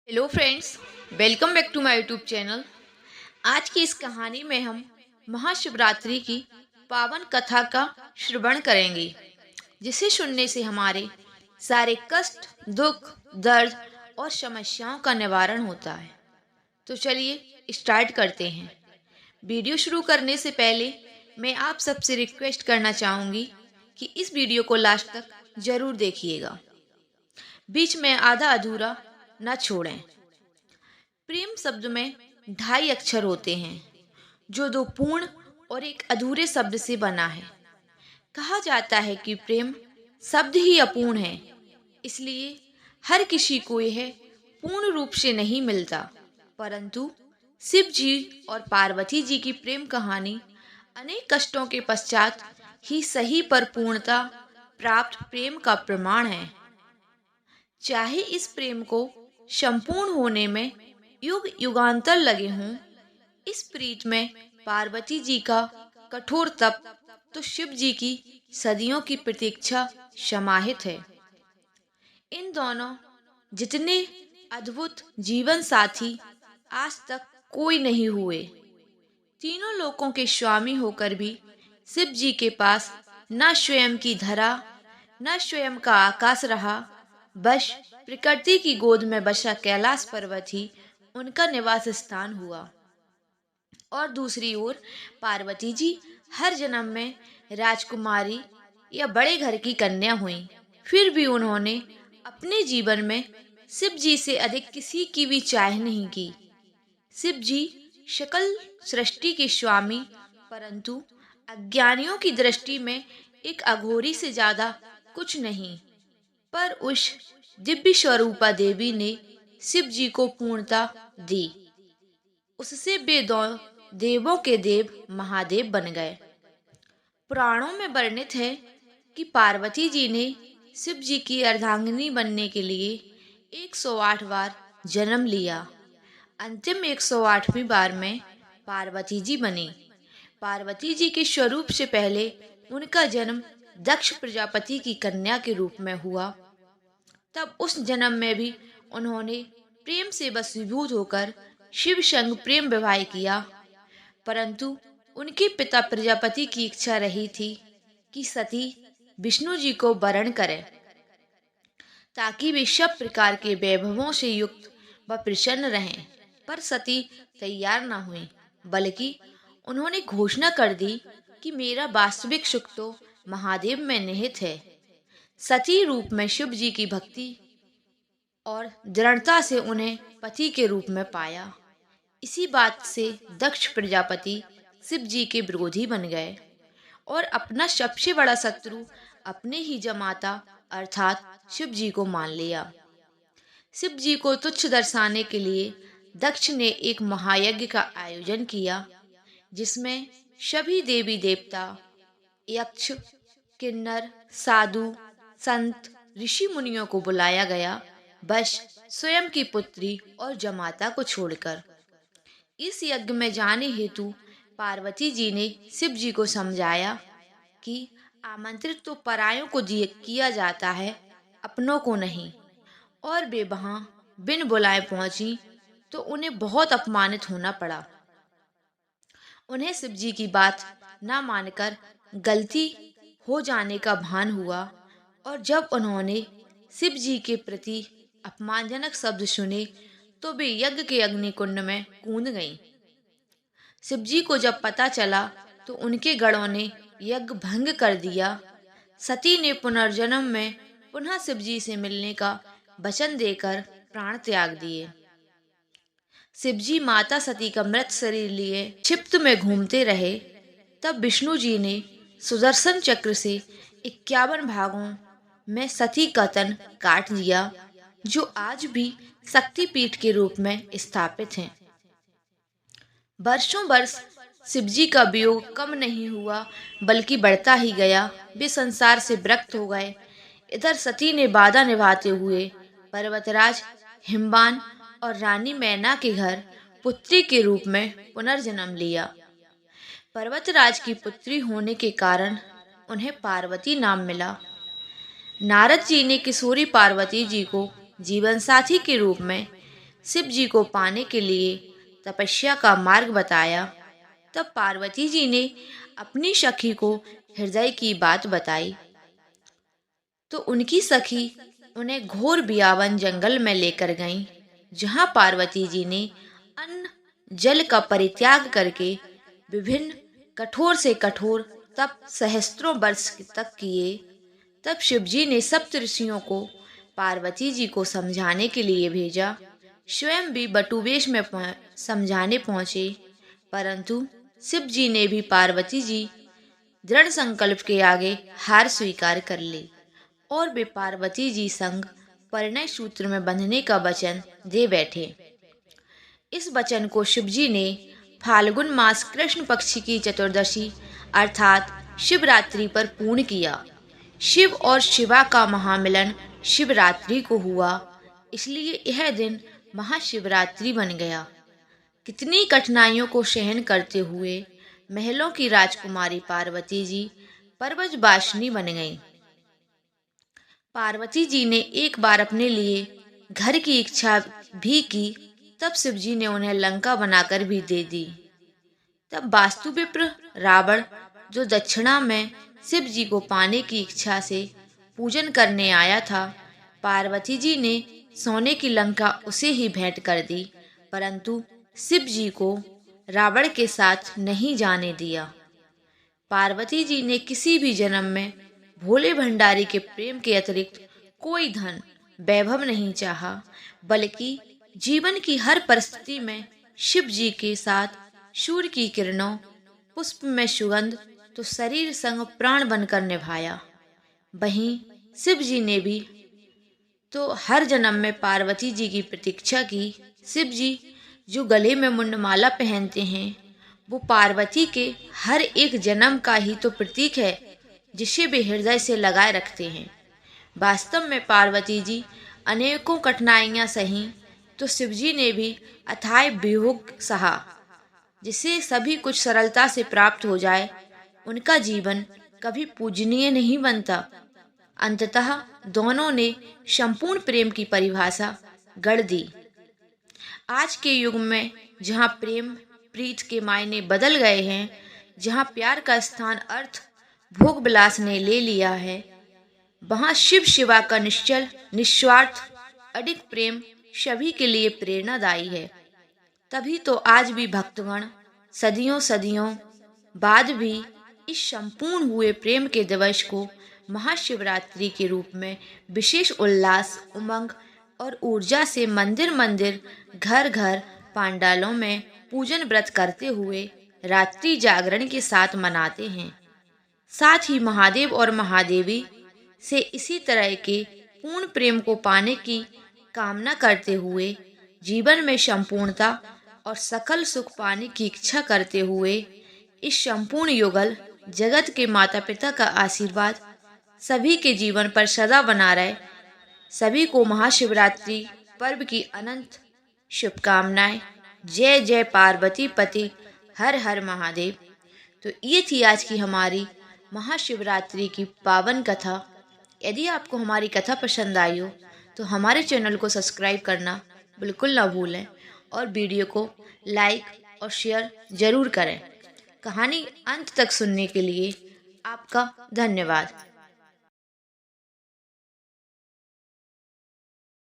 Hello friends, welcome back to my YouTube channel. आज की इस कहानी में हम महाशिवरात्रि की पावन कथा का श्रवण करेंगे, जिसे सुनने से हमारे सारे कष्ट, दुख, दर्द और समस्याओं का निवारण होता है। तो चलिए स्टार्ट करते हैं। वीडियो शुरू करने से पहले मैं आप सबसे रिक्वेस्ट करना चाहूँगी कि इस वीडियो को लास्ट तक ज़रूर देखिएगा, बीच में आधा अधूरा न छोड़ें। प्रेम शब्द में 2.5 अक्षर होते हैं, जो 2 पूर्ण और एक अधूरे शब्द से बना है। कहा जाता है कि प्रेम शब्द ही अपूर्ण है, इसलिए हर किसी को यह पूर्ण रूप से नहीं मिलता। परंतु शिव जी और पार्वती जी की प्रेम कहानी अनेक कष्टों के पश्चात ही सही पर पूर्णता प्राप्त प्रेम का प्रमाण है। चाहे इस प्रेम को संपूर्ण होने में युग युगांतर लगे हों, इस प्रीत में पार्वती जी का कठोर तप तो शिव जी की सदियों की प्रतीक्षा समाहित है। इन दोनों जितने अद्भुत जीवन साथी आज तक कोई नहीं हुए। तीनों लोकों के स्वामी होकर भी शिव जी के पास न स्वयं की धरा, न स्वयं का आकाश रहा, बस प्रकृति की गोद में बसा कैलाश पर्वत ही उनका निवास स्थान हुआ। और दूसरी ओर पार्वती जी हर जन्म में राजकुमारी या बड़े घर की कन्या हुई, फिर भी उन्होंने अपने जीवन में शिव जी से अधिक किसी की भी चाह नहीं की। शिव जी सकल सृष्टि के स्वामी, परंतु अज्ञानियों की दृष्टि में एक अघोरी से ज्यादा कुछ नहीं। पर उस दिव्य स्वरूपा देवी ने शिव जी को पूर्णता दी। उससे वे देवों के देव महादेव बन गए। पुराणों में वर्णित है कि पार्वती जी ने शिव जी की अर्धांगिनी बनने के लिए 108 बार जन्म लिया। अंतिम 108वीं बार में पार्वती जी बनी। पार्वती जी के स्वरूप से पहले उनका जन्म दक्ष प्रजापति की कन्या के रूप में हुआ। तब उस जन्म में भी उन्होंने प्रेम से वशीभूत होकर शिव संग प्रेम विवाह किया, परंतु उनके पिता प्रजापति की इच्छा रही थी कि सती विष्णु जी को वरण करें, ताकि वे सब प्रकार के वैभवों से युक्त व प्रसन्न रहें। पर सती तैयार न हुई, बल्कि उन्होंने घोषणा कर दी कि मेरा वास्तविक सुख तो महादेव में निहित है। सती रूप में शिव जी की भक्ति और दृढ़ता से उन्हें पति के रूप में पाया। इसी बात से दक्ष प्रजापति शिव जी के विरोधी बन गए और अपना सबसे बड़ा शत्रु अपने ही जमाता अर्थात शिव जी को मान लिया। शिव जी को तुच्छ दर्शाने के लिए दक्ष ने एक महायज्ञ का आयोजन किया, जिसमें सभी देवी देवता, यक्ष, किन्नर, साधु, संत, ऋषि मुनियों को बुलाया गया, बस स्वयं की पुत्री और जमाता को छोड़कर। इस यज्ञ में जाने हेतु पार्वती जी ने शिव जी को समझाया कि आमंत्रित तो परायों को किया जाता है, अपनों को नहीं। और वे वहां बिन बुलाए पहुंची तो उन्हें बहुत अपमानित होना पड़ा। उन्हें शिव जी की बात न मानकर गलती हो जाने का भान हुआ, और जब उन्होंने शिव जी के प्रति अपमानजनक शब्द सुने तो वे यज्ञ के अग्निकुंड में कूद गईं। शिव जी को जब पता चला तो उनके गणों ने यज्ञ भंग कर दिया। सती ने पुनर्जन्म में पुनः शिव जी से मिलने का वचन देकर प्राण त्याग दिए। शिव जी माता सती का मृत शरीर लिए क्षिप्त में घूमते रहे। तब विष्णु जी ने सुदर्शन चक्र से 51 भागों में सती का तन काट दिया, जो आज भी शक्तिपीठ के रूप में स्थापित है। वर्षों वर्ष शिव जी का वियोग कम नहीं हुआ, बल्कि बढ़ता ही गया। वे संसार से विरक्त हो गए। इधर सती ने बाधा निभाते हुए पर्वतराज हिमवान और रानी मैना के घर पुत्री के रूप में पुनर्जन्म लिया। पर्वतराज की पुत्री होने के कारण उन्हें पार्वती नाम मिला। नारद जी ने किशोरी पार्वती जी को जीवन साथी के रूप में शिव जी को पाने के लिए तपस्या का मार्ग बताया, तब पार्वती जी ने अपनी सखी को हृदय की बात बताई। तो उनकी सखी उन्हें घोर बियावन जंगल में लेकर गईं, जहां पार्वती जी ने अन्न जल का परित्याग करके विभिन्न कठोर से कठोर तप सहस्त्रों वर्ष तक किए। तब शिवजी ने सप्त ऋषियों को पार्वती जी को समझाने के लिए भेजा। स्वयं भी बटुवेश में समझाने पहुंचे, परंतु शिव जी ने भी पार्वती जी दृढ़ संकल्प के आगे हार स्वीकार कर ली और वे पार्वती जी संग परिणय सूत्र में बंधने का वचन दे बैठे। इस वचन को शिवजी ने फाल्गुन मास कृष्ण पक्ष की चतुर्दशी अर्थात शिवरात्रि पर पूर्ण किया। शिव और शिवा का महामिलन शिवरात्रि को हुआ, इसलिए यह दिन महाशिवरात्रि बन गया। कितनी कठिनाइयों को सहन करते हुए महलों की राजकुमारी पार्वती जी पर्वतवासिनी बन गईं। पार्वती जी ने एक बार अपने लिए घर की इच्छा भी की, तब शिवजी ने उन्हें लंका बनाकर भी दे दी। तब वास्तुविप्र रावण, जो दक्षिणा में शिव जी को पाने की इच्छा से पूजन करने आया था, पार्वती जी ने सोने की लंका उसे ही भेंट कर दी, परंतु शिव जी को रावण के साथ नहीं जाने दिया। पार्वती जी ने किसी भी जन्म में भोले भंडारी के प्रेम के अतिरिक्त कोई धन वैभव नहीं चाहा, बल्कि जीवन की हर परिस्थिति में शिव जी के साथ सूर्य की किरणों, पुष्प में सुगंध तो शरीर संग प्राण बनकर निभाया। वहीं शिव जी ने भी तो हर जन्म में पार्वती जी की प्रतीक्षा की। शिव जी जो गले में मुंडमाला पहनते हैं, वो पार्वती के हर एक जन्म का ही तो प्रतीक है, जिसे वे हृदय से लगाए रखते हैं। वास्तव में पार्वती जी अनेकों कठिनाइयां सही, तो शिवजी ने भी अथाह वियोग सहा। जिसे सभी कुछ सरलता से प्राप्त हो जाए, उनका जीवन कभी पूजनीय नहीं बनता। अंततः दोनों ने संपूर्ण प्रेम की परिभाषा गढ़ दी। आज के युग में जहाँ प्रेम प्रीत के मायने बदल गए हैं, जहाँ प्यार का स्थान अर्थ भोग विलास ने ले लिया है, वहाँ शिव शिवा का निश्चल निस्वार्थ अडिग प्रेम सभी के लिए प्रेरणादायी है। तभी तो आज भी भक्तगण सदियों सदियों बाद भी इस संपूर्ण हुए प्रेम के दिवस को महाशिवरात्रि के रूप में विशेष उल्लास, उमंग और ऊर्जा से मंदिर मंदिर, घर घर, पांडालों में पूजन व्रत करते हुए रात्रि जागरण के साथ मनाते हैं। साथ ही महादेव और महादेवी से इसी तरह के पूर्ण प्रेम को पाने की कामना करते हुए, जीवन में संपूर्णता और सकल सुख पाने की इच्छा करते हुए, इस संपूर्ण युगल जगत के माता पिता का आशीर्वाद सभी के जीवन पर सदा बना रहे। सभी को महाशिवरात्रि पर्व की अनंत शुभकामनाएं। जय जय पार्वती पति, हर हर महादेव। तो ये थी आज की हमारी महाशिवरात्रि की पावन कथा। यदि आपको हमारी कथा पसंद आई हो तो हमारे चैनल को सब्सक्राइब करना बिल्कुल ना भूलें और वीडियो को लाइक और शेयर जरूर करें। कहानी अंत तक सुनने के लिए आपका धन्यवाद।